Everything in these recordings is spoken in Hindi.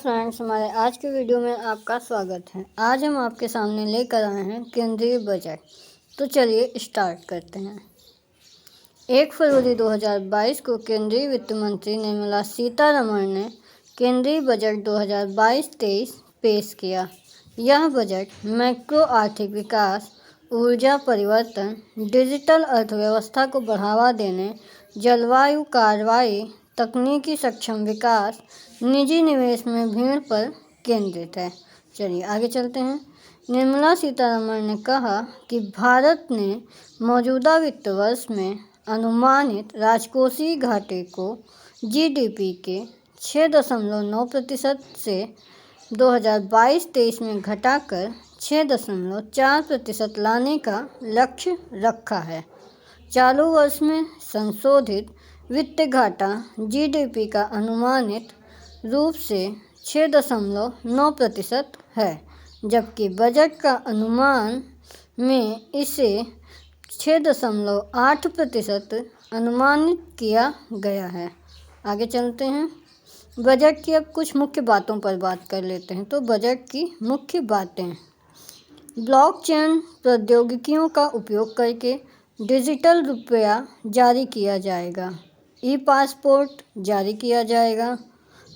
फ्रेंड्स, हमारे आज के वीडियो में आपका स्वागत है। आज हम आपके सामने लेकर आए हैं केंद्रीय बजट। तो चलिए स्टार्ट करते हैं। 1 फरवरी 2022 को केंद्रीय वित्त मंत्री निर्मला सीतारमण ने केंद्रीय बजट 2022-23 पेश किया। यह बजट मैक्रो आर्थिक विकास, ऊर्जा परिवर्तन, डिजिटल अर्थव्यवस्था को बढ़ावा देने, जलवायु कार्रवाई, तकनीकी सक्षम विकास, निजी निवेश में भीड़ पर केंद्रित है। चलिए आगे चलते हैं। निर्मला सीतारमण ने कहा कि भारत ने मौजूदा वित्त वर्ष में अनुमानित राजकोषीय घाटे को जीडीपी के 6.9% से 2022-23 में घटाकर 6.4% लाने का लक्ष्य रखा है। चालू वर्ष में संशोधित वित्त घाटा जीडीपी का अनुमानित रूप से 6.9% है, जबकि बजट का अनुमान में इसे 6.8% अनुमानित किया गया है। आगे चलते हैं। बजट की अब कुछ मुख्य बातों पर बात कर लेते हैं। तो बजट की मुख्य बातें: ब्लॉकचेन प्रौद्योगिकियों का उपयोग करके डिजिटल रुपया जारी किया जाएगा। ई पासपोर्ट जारी किया जाएगा।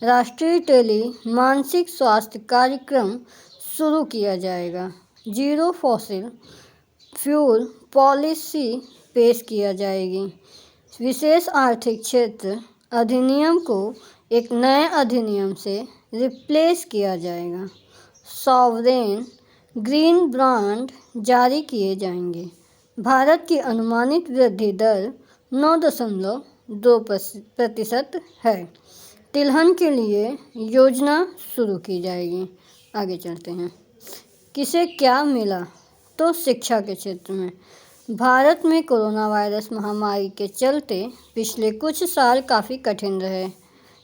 राष्ट्रीय टेली मानसिक स्वास्थ्य कार्यक्रम शुरू किया जाएगा। जीरो फॉसिल फ्यूल पॉलिसी पेश किया जाएगी। विशेष आर्थिक क्षेत्र अधिनियम को एक नए अधिनियम से रिप्लेस किया जाएगा। सॉवरेन ग्रीन बॉन्ड जारी किए जाएंगे। भारत की अनुमानित वृद्धि दर 9.2% है। तिलहन के लिए योजना शुरू की जाएगी। आगे चलते हैं। किसे क्या मिला? तो शिक्षा के क्षेत्र में भारत में कोरोना वायरस महामारी के चलते पिछले कुछ साल काफ़ी कठिन रहे।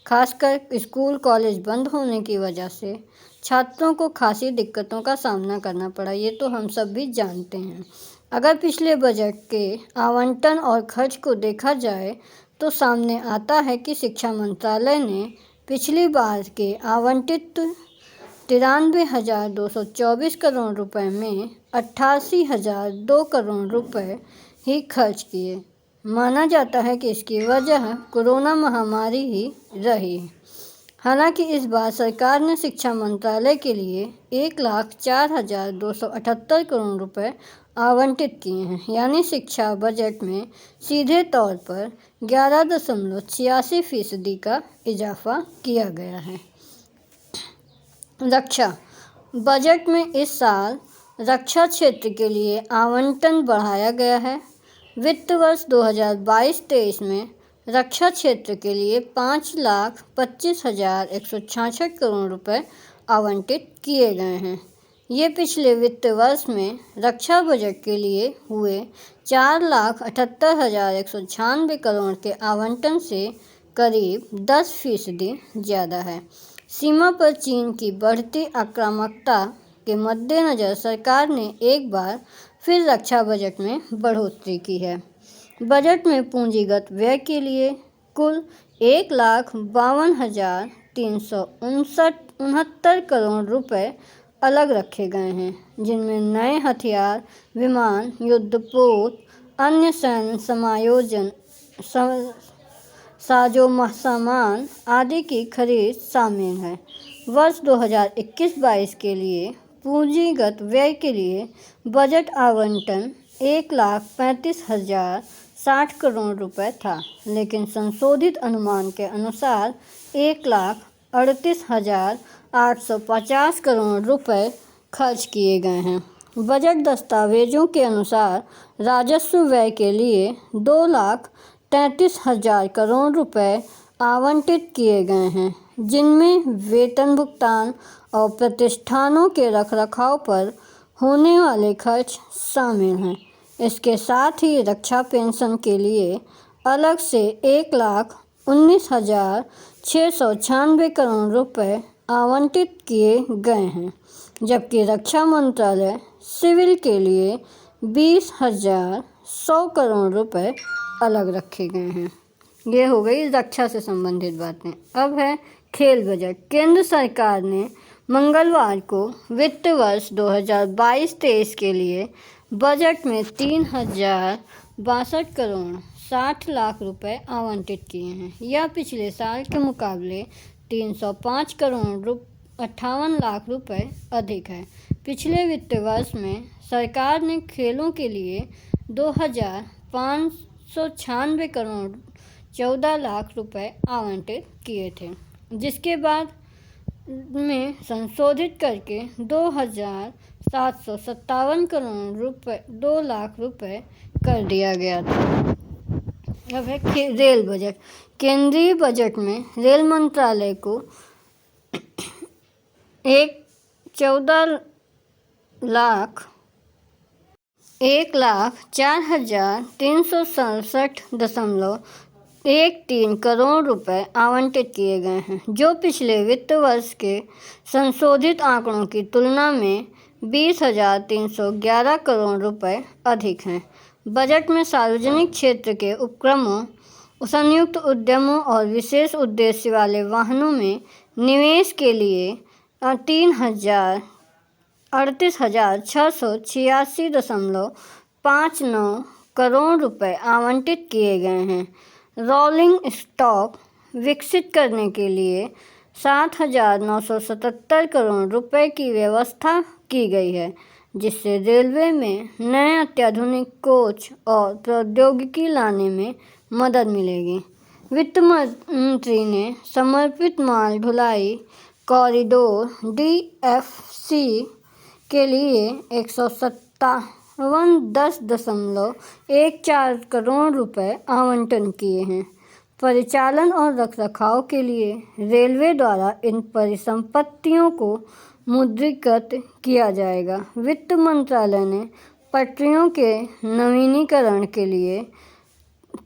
खासकर स्कूल कॉलेज बंद होने की वजह से छात्रों को खासी दिक्कतों का सामना करना पड़ा। ये तो हम सब भी जानते हैं। अगर पिछले बजट के आवंटन और खर्च को देखा जाए तो सामने आता है कि शिक्षा मंत्रालय ने पिछली बार के आवंटित 93,224 करोड़ रुपए में 88,002 करोड़ रुपए ही खर्च किए। माना जाता है कि इसकी वजह कोरोना महामारी ही रही। हालांकि इस बार सरकार ने शिक्षा मंत्रालय के लिए 1,04,278 करोड़ रुपए आवंटित किए हैं। यानी शिक्षा बजट में सीधे तौर पर 11.86% का इजाफा किया गया है। रक्षा बजट में इस साल रक्षा क्षेत्र के लिए आवंटन बढ़ाया गया है। वित्त वर्ष 2022-23 में रक्षा क्षेत्र के लिए 5,25,166 करोड़ रुपए आवंटित किए गए हैं। ये पिछले वित्त वर्ष में रक्षा बजट के लिए हुए 4,78,196 करोड़ के आवंटन से करीब 10% ज़्यादा है। सीमा पर चीन की बढ़ती आक्रामकता के मद्देनज़र सरकार ने एक बार फिर रक्षा बजट में बढ़ोतरी की है। बजट में पूंजीगत व्यय के लिए कुल 1,52,369 करोड़ रुपए अलग रखे गए हैं, जिनमें नए हथियार, विमान, युद्धपोत, अन्य सैन्य समायोजन, साजो-सामान आदि की खरीद शामिल है। वर्ष 2021-22 के लिए पूंजीगत व्यय के लिए बजट आवंटन 1,35,060 करोड़ रुपए था, लेकिन संशोधित अनुमान के अनुसार 1,38,850 करोड़ रुपए खर्च किए गए हैं। बजट दस्तावेजों के अनुसार राजस्व व्यय के लिए 2,33,000 करोड़ रुपए आवंटित किए गए हैं, जिनमें वेतन भुगतान और प्रतिष्ठानों के रखरखाव पर होने वाले खर्च शामिल हैं। इसके साथ ही रक्षा पेंशन के लिए अलग से 1,19,696 करोड़ रुपए आवंटित किए गए हैं, जबकि रक्षा मंत्रालय सिविल के लिए 20,100 करोड़ रुपए अलग रखे गए हैं। ये हो गई रक्षा से संबंधित बातें। अब है खेल बजट। केंद्र सरकार ने मंगलवार को वित्त वर्ष 2022-23 के लिए बजट में 3,062 करोड़ 60 लाख रुपए आवंटित किए हैं। यह पिछले साल के मुकाबले 305 करोड़ 58 लाख रुपए अधिक है। पिछले वित्त वर्ष में सरकार ने खेलों के लिए 2,596 करोड़ 14 लाख रुपए आवंटित किए थे, जिसके बाद में संशोधित करके 2,757 करोड़ 2 लाख रुपए कर दिया गया था। अब है रेल बजट। केंद्रीय बजट में रेल मंत्रालय को 1,04,367.13 करोड़ रुपए आवंटित किए गए हैं, जो पिछले वित्त वर्ष के संशोधित आंकड़ों की तुलना में 20,311 करोड़ रुपए अधिक हैं। बजट में सार्वजनिक क्षेत्र के उपक्रमों, संयुक्त उद्यमों और विशेष उद्देश्य वाले वाहनों में निवेश के लिए 38,686.59 करोड़ रुपए आवंटित किए गए हैं। रोलिंग स्टॉक विकसित करने के लिए 7,977 करोड़ रुपए की व्यवस्था की गई है, जिससे रेलवे में नए अत्याधुनिक कोच और प्रौद्योगिकी लाने में मदद मिलेगी। वित्त मंत्री ने समर्पित माल ढुलाई कॉरिडोर DFC के लिए 157.10 करोड़ रुपए आवंटन किए हैं। परिचालन और रखरखाव के लिए रेलवे द्वारा इन परिसंपत्तियों को मुद्रीकृत किया जाएगा। वित्त मंत्रालय ने पटरियों के नवीनीकरण के लिए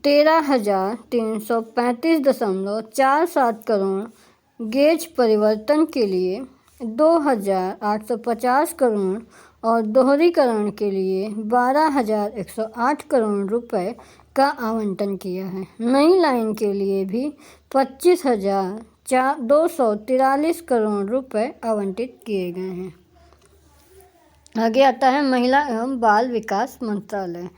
13,335.47 करोड़, गेज परिवर्तन के लिए 2,850 करोड़ और दोहरीकरण के लिए 12,108 करोड़ रुपए का आवंटन किया है। नई लाइन के लिए भी 25,243 करोड़ रुपए आवंटित किए गए हैं। आगे आता है महिला एवं बाल विकास मंत्रालय।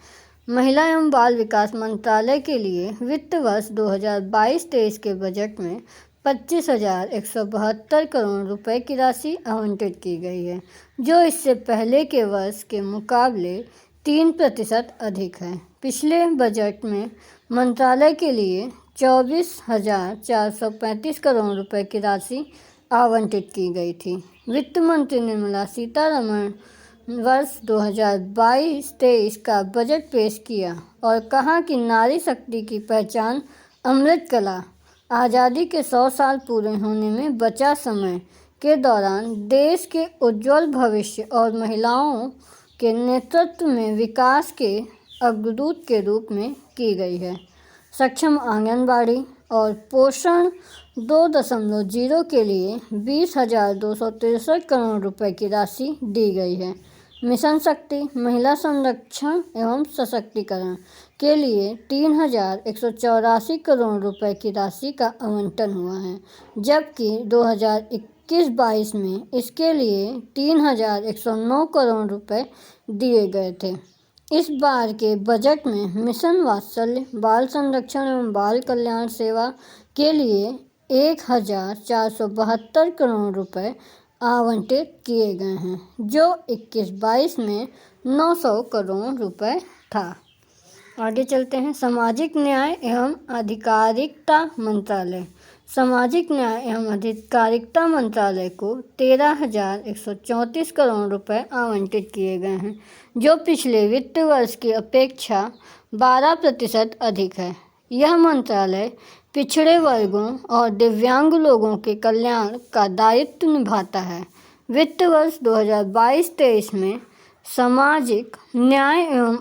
महिला एवं बाल विकास मंत्रालय के लिए वित्त वर्ष 2022-23 के बजट में 25,172 करोड़ रुपए की राशि आवंटित की गई है, जो इससे पहले के वर्ष के मुकाबले 3% अधिक है। पिछले बजट में मंत्रालय के लिए 24,435 करोड़ रुपए की राशि आवंटित की गई थी। वित्त मंत्री निर्मला सीतारमण वर्ष 2022-23 का बजट पेश किया और कहा कि नारी शक्ति की पहचान अमृत कला आज़ादी के 100 साल पूरे होने में बचा समय के दौरान देश के उज्जवल भविष्य और महिलाओं के नेतृत्व में विकास के अग्रदूत के रूप में की गई है। सक्षम आंगनबाड़ी और पोषण 2.0 के लिए 20,263 करोड़ रुपए की राशि दी गई है। मिशन शक्ति महिला संरक्षण एवं सशक्तिकरण के लिए 3,184 करोड़ रुपए की राशि का आवंटन हुआ है, जबकि 2021-22 में इसके लिए 3,109 करोड़ रुपए दिए गए थे। इस बार के बजट में मिशन वात्सल्य बाल संरक्षण एवं बाल कल्याण सेवा के लिए 1,472 करोड़ रुपए आवंटित किए गए हैं, जो 21-22 में 900 करोड़ रुपए था। आगे चलते हैं सामाजिक न्याय एवं अधिकारिता मंत्रालय। सामाजिक न्याय एवं अधिकारिता मंत्रालय को 13,134 करोड़ रुपए आवंटित किए गए हैं, जो पिछले वित्त वर्ष की अपेक्षा 12% अधिक है। यह मंत्रालय पिछड़े वर्गों और दिव्यांग लोगों के कल्याण का दायित्व निभाता है। वित्त वर्ष 2022-23 में सामाजिक न्याय एवं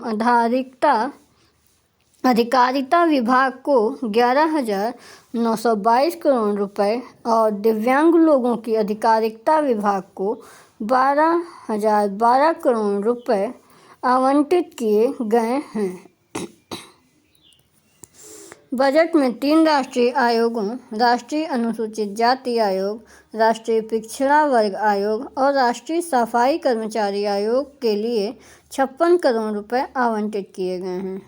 अधिकारिता विभाग को 11,922 करोड़ रुपए और दिव्यांग लोगों की अधिकारिता विभाग को 12,012 करोड़ रुपए आवंटित किए गए हैं। बजट में 3 राष्ट्रीय आयोगों, राष्ट्रीय अनुसूचित जाति आयोग, राष्ट्रीय पिछड़ा वर्ग आयोग और राष्ट्रीय सफाई कर्मचारी आयोग के लिए 56 करोड़ रुपए आवंटित किए गए हैं,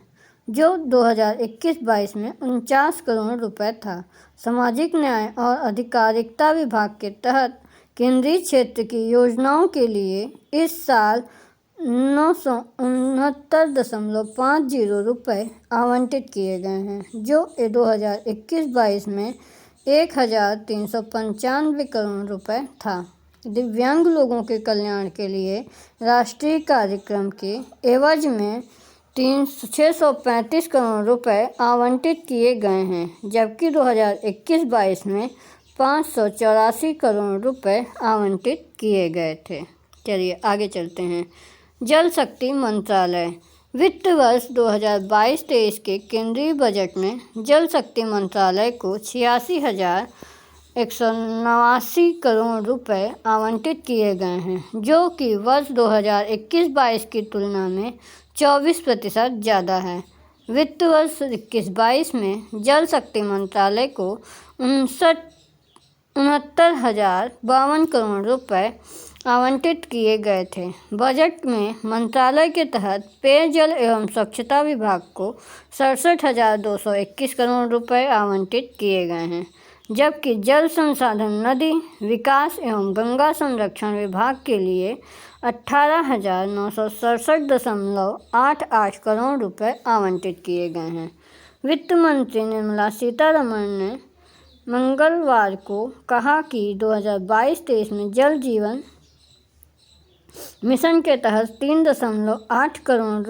जो 2021-22 में 49 करोड़ रुपए था। सामाजिक न्याय और अधिकारिता विभाग के तहत केंद्रीय क्षेत्र की योजनाओं के लिए इस साल 969.50 रुपये आवंटित किए गए हैं, जो 2021-22 में 1395 करोड़ रुपए था। दिव्यांग लोगों के कल्याण के लिए राष्ट्रीय कार्यक्रम के एवज में 635 करोड़ रुपए आवंटित किए गए हैं, जबकि 2021-22 में 584 करोड़ रुपए आवंटित किए गए थे। चलिए आगे चलते हैं। जल शक्ति मंत्रालय। वित्त वर्ष 2022-23 के केंद्रीय बजट में जल शक्ति मंत्रालय को 86,189 करोड़ रुपए आवंटित किए गए हैं, जो कि वर्ष 2021-22 की तुलना में 24% ज़्यादा है। वित्त वर्ष 21-22 में जल शक्ति मंत्रालय को 69,052 करोड़ रुपए आवंटित किए गए थे। बजट में मंत्रालय के तहत पेयजल एवं स्वच्छता विभाग को 67,221 करोड़ रुपए आवंटित किए गए हैं, जबकि जल संसाधन, नदी विकास एवं गंगा संरक्षण विभाग के लिए 18,967.88 करोड़ रुपए आवंटित किए गए हैं। वित्त मंत्री निर्मला सीतारमण ने मंगलवार को कहा कि 2022-23 में जल जीवन मिशन के तहत 3.8 करोड़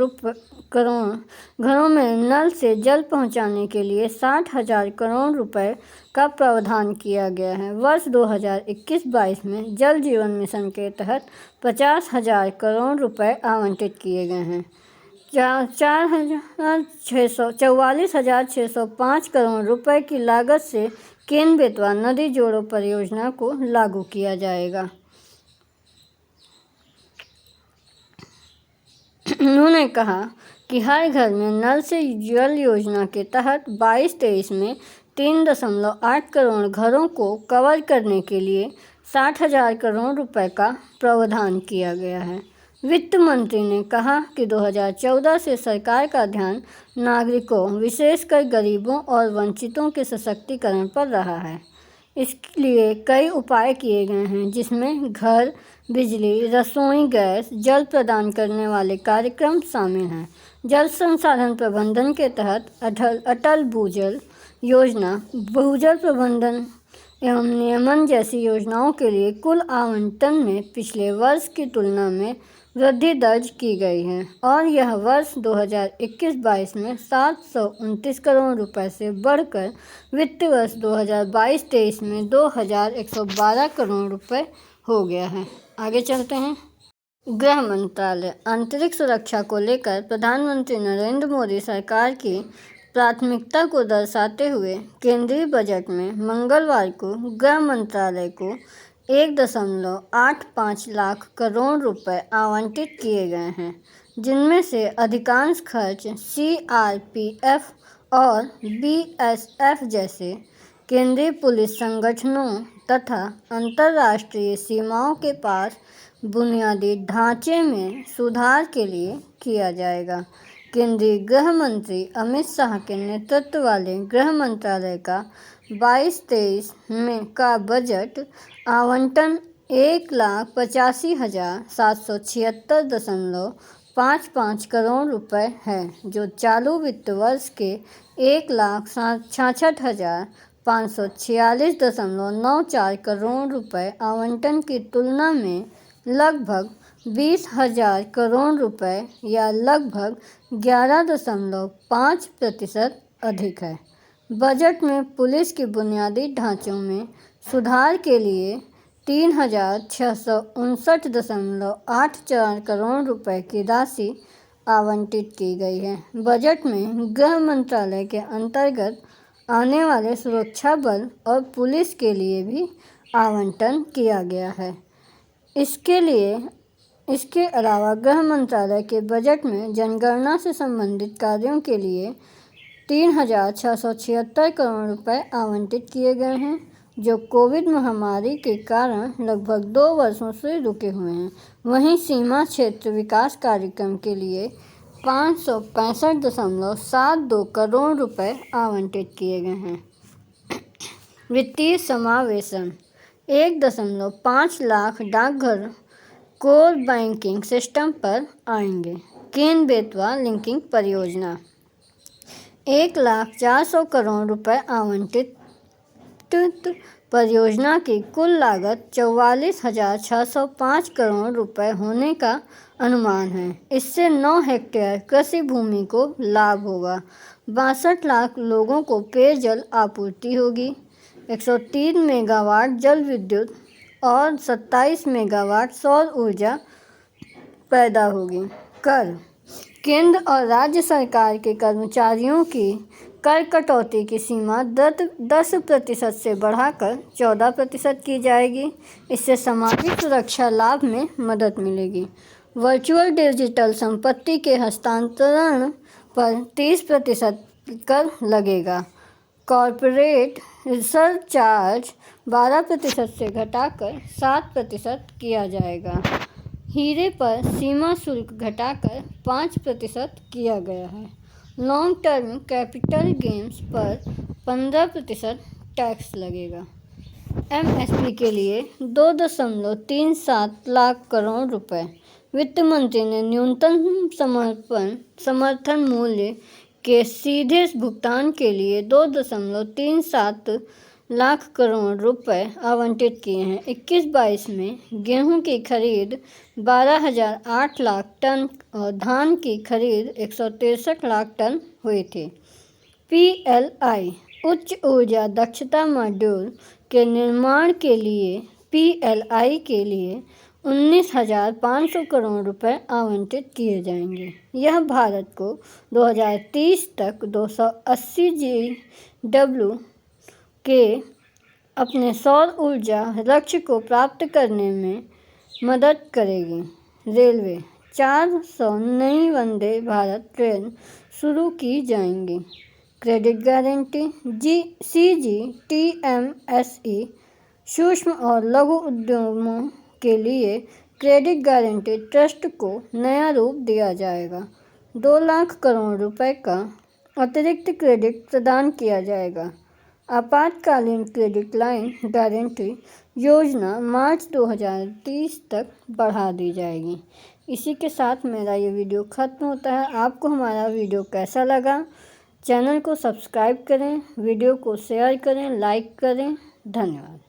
घरों में नल से जल पहुंचाने के लिए 60,000 करोड़ रुपए का प्रावधान किया गया है। वर्ष 2021-22 में जल जीवन मिशन के तहत 50,000 करोड़ रुपए आवंटित किए गए हैं। 44,605 करोड़ रुपए की लागत से केन बेतवा नदी जोड़ो परियोजना को लागू किया जाएगा। उन्होंने कहा कि हर घर में नल से जल योजना के तहत 22-23 में 3.8 करोड़ घरों को कवर करने के लिए 60,000 करोड़ रुपए का प्रावधान किया गया है। वित्त मंत्री ने कहा कि 2014 से सरकार का ध्यान नागरिकों, विशेषकर गरीबों और वंचितों के सशक्तिकरण पर रहा है। इसके लिए कई उपाय किए गए हैं, जिसमें घर, बिजली, रसोई गैस, जल प्रदान करने वाले कार्यक्रम शामिल हैं। जल संसाधन प्रबंधन के तहत अटल भूजल योजना, भूजल प्रबंधन एवं नियमन जैसी योजनाओं के लिए कुल आवंटन में पिछले वर्ष की तुलना में वृद्धि दर्ज की गई है और यह वर्ष 2021-22 में 729 करोड़ रुपए से बढ़कर वित्त वर्ष 2022-23 में 2,112 करोड़ रुपए हो गया है। आगे चलते हैं। गृह मंत्रालय। आंतरिक सुरक्षा को लेकर प्रधानमंत्री नरेंद्र मोदी सरकार की प्राथमिकता को दर्शाते हुए केंद्रीय बजट में मंगलवार को गृह मंत्रालय को 1.85 लाख करोड़ रुपए आवंटित किए गए हैं, जिनमें से अधिकांश खर्च CRPF और BSF जैसे केंद्रीय पुलिस संगठनों तथा अंतर्राष्ट्रीय सीमाओं के पास बुनियादी ढांचे में सुधार के लिए किया जाएगा। केंद्रीय गृह मंत्री अमित शाह के नेतृत्व वाले गृह मंत्रालय का 22-23 में का बजट आवंटन 1,85,776.55 करोड़ रुपए है, जो चालू वित्त वर्ष के 1,66,546.94 करोड़ रुपए आवंटन की तुलना में लगभग 20,000 करोड़ रुपए या लगभग 11.5% अधिक है। बजट में पुलिस के बुनियादी ढांचों में सुधार के लिए 3,659.84 करोड़ रुपए की राशि आवंटित की गई है। बजट में गृह मंत्रालय के अंतर्गत आने वाले सुरक्षा बल और पुलिस के लिए भी आवंटन किया गया है। इसके अलावा गृह मंत्रालय के बजट में जनगणना से संबंधित कार्यों के लिए 3,676 करोड़ रुपए आवंटित किए गए हैं, जो कोविड महामारी के कारण लगभग 2 वर्षों से रुके हुए हैं। वहीं सीमा क्षेत्र विकास कार्यक्रम के लिए 565.72 करोड़ रुपए आवंटित किए गए हैं। वित्तीय समावेशन 1.5 लाख डाकघर कोर बैंकिंग सिस्टम पर आएंगे। केन बेतवा लिंकिंग परियोजना 1,04,00,000 करोड़ रुपए आवंटित। परियोजना की कुल लागत 44,605 करोड़ रुपए होने का अनुमान है। इससे 9 हेक्टेयर कृषि भूमि को लाभ होगा। 62 लाख लोगों को पेयजल आपूर्ति होगी। 103 मेगावाट जल विद्युत और 27 मेगावाट सौर ऊर्जा पैदा होगी। कर केंद्र और राज्य सरकार के कर्मचारियों की कर कटौती की सीमा 10% से बढ़ाकर 14% की जाएगी। इससे सामाजिक सुरक्षा लाभ में मदद मिलेगी। वर्चुअल डिजिटल संपत्ति के हस्तांतरण पर 30% कर लगेगा। कॉर्पोरेट सरचार्ज 12% से घटाकर 7% किया जाएगा। हीरे पर सीमा शुल्क घटाकर 5% किया गया है। लॉन्ग टर्म कैपिटल गेन्स पर 15% टैक्स लगेगा। एमएसपी के लिए 2.37 लाख करोड़ रुपए। वित्त मंत्री ने न्यूनतम समर्थन मूल्य के सीधे भुगतान के लिए 2.37 लाख करोड़ रुपए आवंटित किए हैं। 21-22 में गेहूं की खरीद 12,008 लाख टन और धान की खरीद 163 लाख टन हुई थी। पीएलआई उच्च ऊर्जा दक्षता मॉड्यूल के निर्माण के लिए पीएलआई के लिए 19,500 करोड़ रुपए आवंटित किए जाएंगे। यह भारत को 2030 तक 280 GW के अपने सौर ऊर्जा लक्ष्य को प्राप्त करने में मदद करेगी। रेलवे 400 नई वंदे भारत ट्रेन शुरू की जाएंगी। क्रेडिट गारंटी CGTMSE सूक्ष्म और लघु उद्यमों के लिए क्रेडिट गारंटी ट्रस्ट को नया रूप दिया जाएगा। 2 लाख करोड़ रुपए का अतिरिक्त क्रेडिट प्रदान किया जाएगा। आपातकालीन क्रेडिट लाइन गारंटी योजना मार्च 2030 तक बढ़ा दी जाएगी। इसी के साथ मेरा ये वीडियो ख़त्म होता है। आपको हमारा वीडियो कैसा लगा? चैनल को सब्सक्राइब करें, वीडियो को शेयर करें, लाइक करें। धन्यवाद।